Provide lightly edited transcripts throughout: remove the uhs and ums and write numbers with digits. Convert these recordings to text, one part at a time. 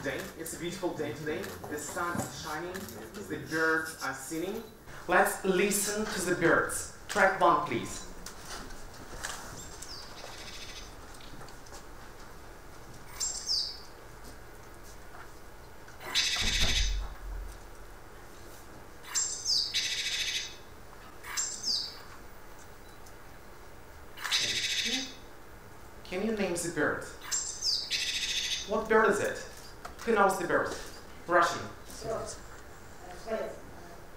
day. It's a beautiful day today. The sun is shining, the birds are singing. Let's listen to the birds. Track 1, please. Can you name the bird? What bird is it? Who knows the bird? Russian.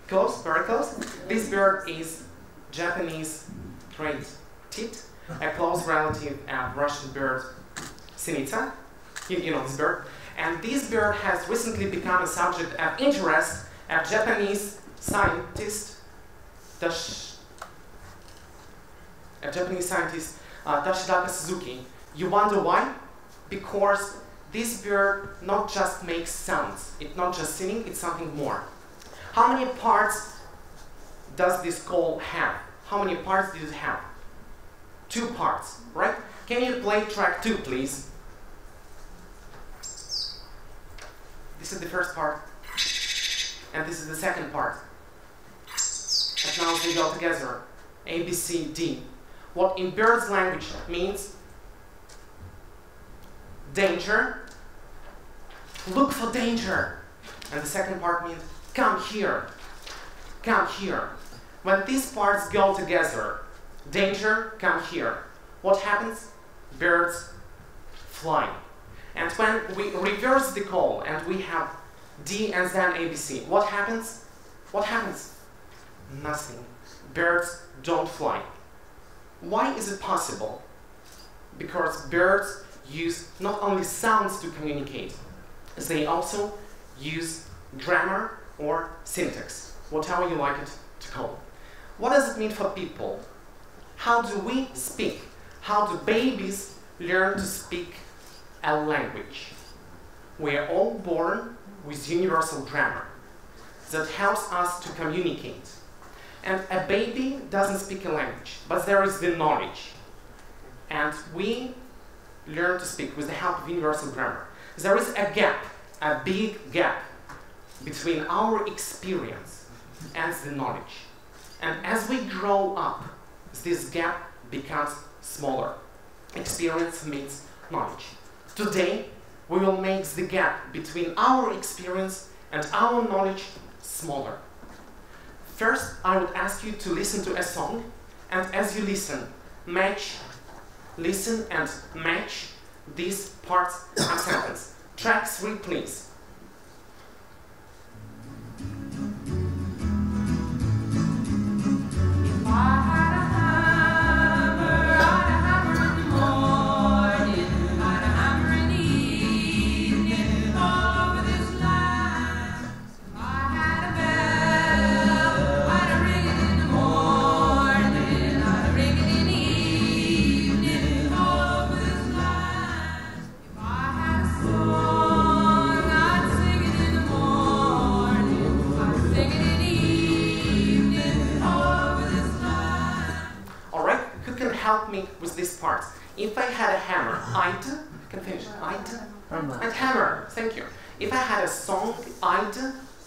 Close, very close. This bird is Japanese great tit, a close relative of Russian bird Sinitsa. You know this bird. And this bird has recently become a subject of interest of Japanese scientist Toshidaka Suzuki. You wonder why? Because this bird not just makes sounds, it's not just singing, it's something more. How many parts does this call have? How many parts does it have? 2 parts, right? Can you play track 2, please? This is the first part, and this is the second part. And now they go together. A, B, C, D. What in bird's language means danger, look for danger. And the second part means come here, come here. When these parts go together, danger, come here, what happens? Birds fly. And when we reverse the call and we have D and then ABC, what happens? What happens? Nothing. Birds don't fly. Why is it possible? Because birds use not only sounds to communicate, they also use grammar or syntax, whatever you like it to call. What does it mean for people? How do we speak? How do babies learn to speak a language? We are all born with universal grammar that helps us to communicate. And a baby doesn't speak a language, but there is the knowledge. And we learn to speak with the help of universal grammar. There is a gap, a big gap, between our experience and the knowledge. And as we grow up, this gap becomes smaller. Experience meets knowledge. Today, we will make the gap between our experience and our knowledge smaller. First, I would ask you to listen to a song, and as you listen, listen and match these parts of sentence. Track 3, please. Help me with this part. If I had a hammer, I'd, can finish, hammer. And hammer, thank you. If I had a song, I'd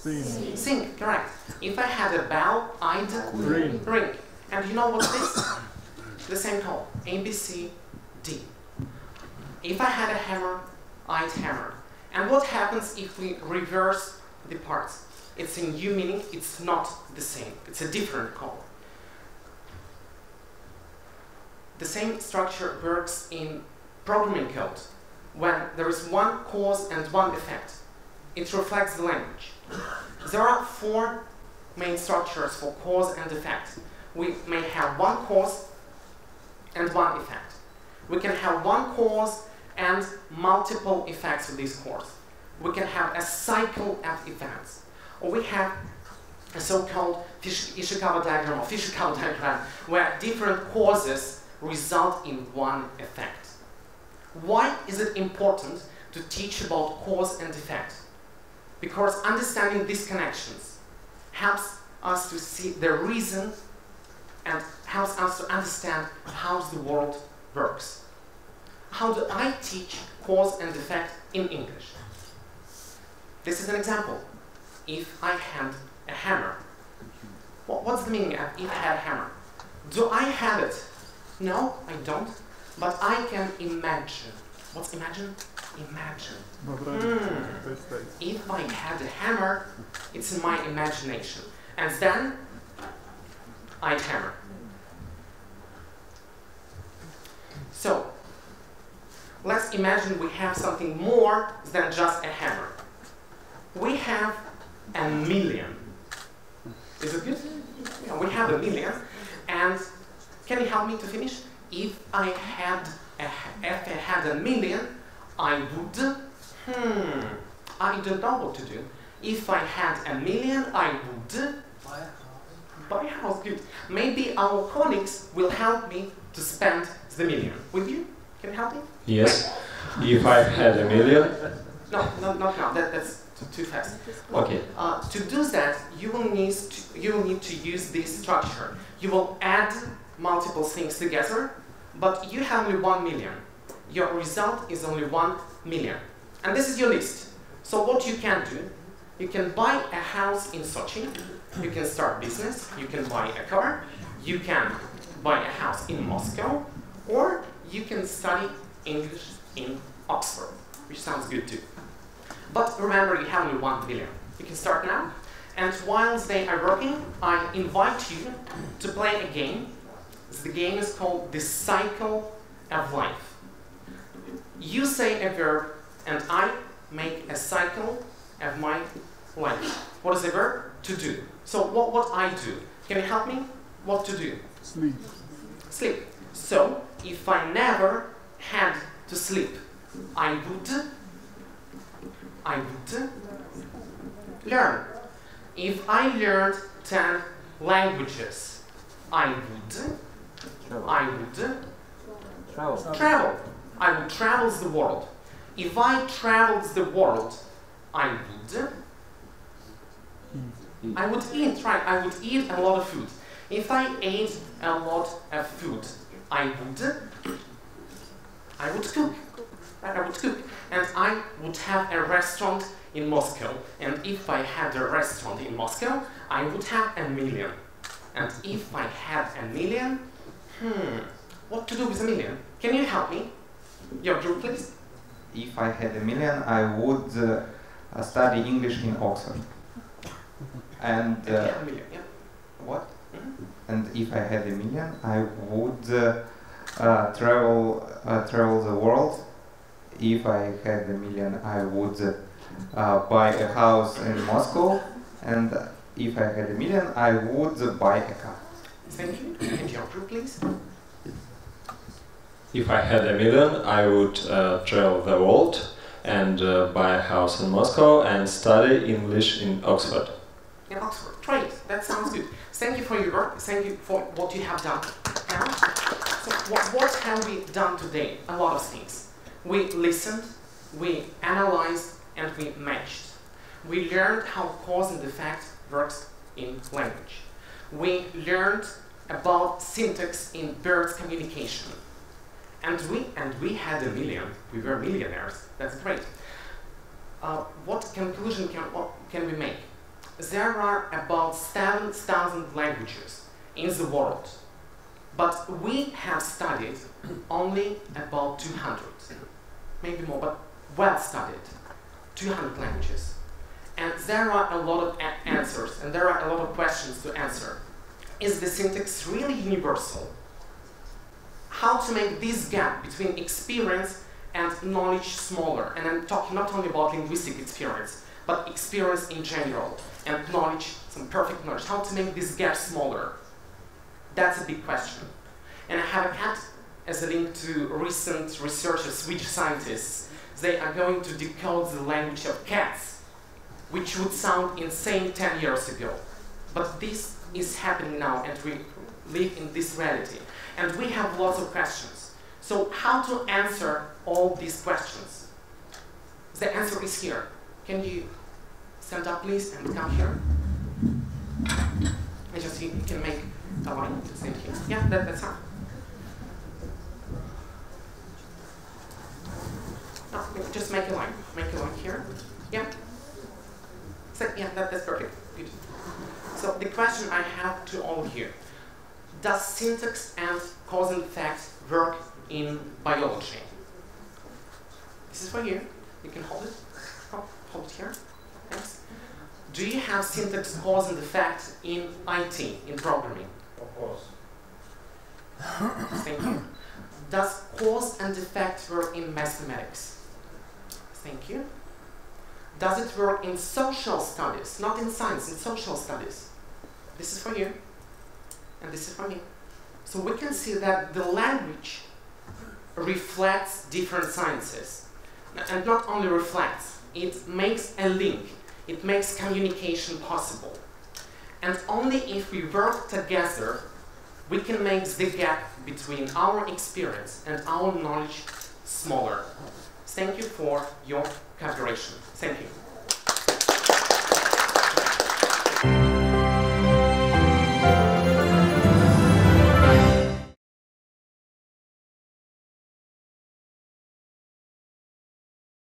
sing, correct. If I had a bell, I'd ring. And you know what's this? The same call, A, B, C, D. If I had a hammer, I'd hammer. And what happens if we reverse the parts? It's a new meaning, it's not the same. It's a different call. The same structure works in programming code. When there is one cause and one effect, it reflects the language. There are 4 main structures for cause and effect. We may have one cause and one effect. We can have one cause and multiple effects of this cause. We can have a cycle of events. Or we have a so-called Ishikawa diagram or Fishikawa diagram where different causes result in one effect. Why is it important to teach about cause and effect? Because understanding these connections helps us to see the reason and helps us to understand how the world works. How do I teach cause and effect in English? This is an example. If I had a hammer. What's the meaning of if I had a hammer? Do I have it? No, I don't. But I can imagine. What's imagine? Imagine. If I had a hammer, it's in my imagination. And then I'd hammer. So, let's imagine we have something more than just a hammer. We have a million. Is it good? Yeah, we have a million. And can you help me to finish? If I had a million, I would. I don't know what to do. If I had a million, I would buy a house. Good. Maybe our colleagues will help me to spend the million. With you? Can you help me? Yes. If I had a million. No, not now. That's too fast. Okay. To do that, you will need to use this structure. You will add multiple things together, but you have only 1 million. Your result is only 1 million. And this is your list. So what you can do, you can buy a house in Sochi, you can start business, you can buy a car, you can buy a house in Moscow, or you can study English in Oxford, which sounds good too. But remember, you have only 1 million. You can start now. And whilst they are working, I invite you to play a game. The game is called The Cycle of Life. You say a verb, and I make a cycle of my life. What is the verb? To do. So what I do? Can you help me? What to do? Sleep. Sleep. So if I never had to sleep, I would learn. If I learned 10 languages, I would travel. I would travel the world. If I traveled the world, I would eat, right? I would eat a lot of food. If I ate a lot of food, I would cook. Right? I would cook. And I would have a restaurant in Moscow. And if I had a restaurant in Moscow, I would have a million. And if I had a million, what to do with a million? Can you help me? Your group, please. If I had a million, I would study English in Oxford. And what? And if I had a million, I would travel the world. If I had a million, I would buy a house in Moscow. And if I had a million, I would buy a car. Thank you. And your group, please. If I had a million, I would travel the world and buy a house in Moscow and study English in Oxford. In Oxford. Great. That sounds good. Thank you for your work. Thank you for what you have done. Now, so what have we done today? A lot of things. We listened, we analyzed, and we matched. We learned how cause and effect works in language. We learned about syntax in birds' communication. And we had a million. We were millionaires. That's great. What conclusion can we make? There are about 7,000 languages in the world, but we have studied only about 200, maybe more, but well studied, 200 languages. And there are a lot of answers, and there are a lot of questions to answer. Is the syntax really universal? How to make this gap between experience and knowledge smaller? And I'm talking not only about linguistic experience, but experience in general, and knowledge, some perfect knowledge. How to make this gap smaller? That's a big question. And I have a cat as a link to recent research of Swedish scientists. They are going to decode the language of cats, which would sound insane 10 years ago. But this is happening now, and we live in this reality. And we have lots of questions. So how to answer all these questions? The answer is here. Can you stand up, please, and come here? I just think you can make a line to stand here. Yeah, that's fine. No, just make a line. Make a line here. Yeah. So the question I have to all of you, does syntax and cause and effect work in biology? This is for you. You can hold it. Hold it here. Thanks. Do you have syntax, cause and effect in IT, in programming? Of course. Thank you. Does cause and effect work in mathematics? Thank you. Does it work in social studies? Not in science, in social studies. This is for you, and this is for me. So we can see that the language reflects different sciences. And not only reflects, it makes a link. It makes communication possible. And only if we work together, we can make the gap between our experience and our knowledge smaller. Thank you for your cooperation. Thank you.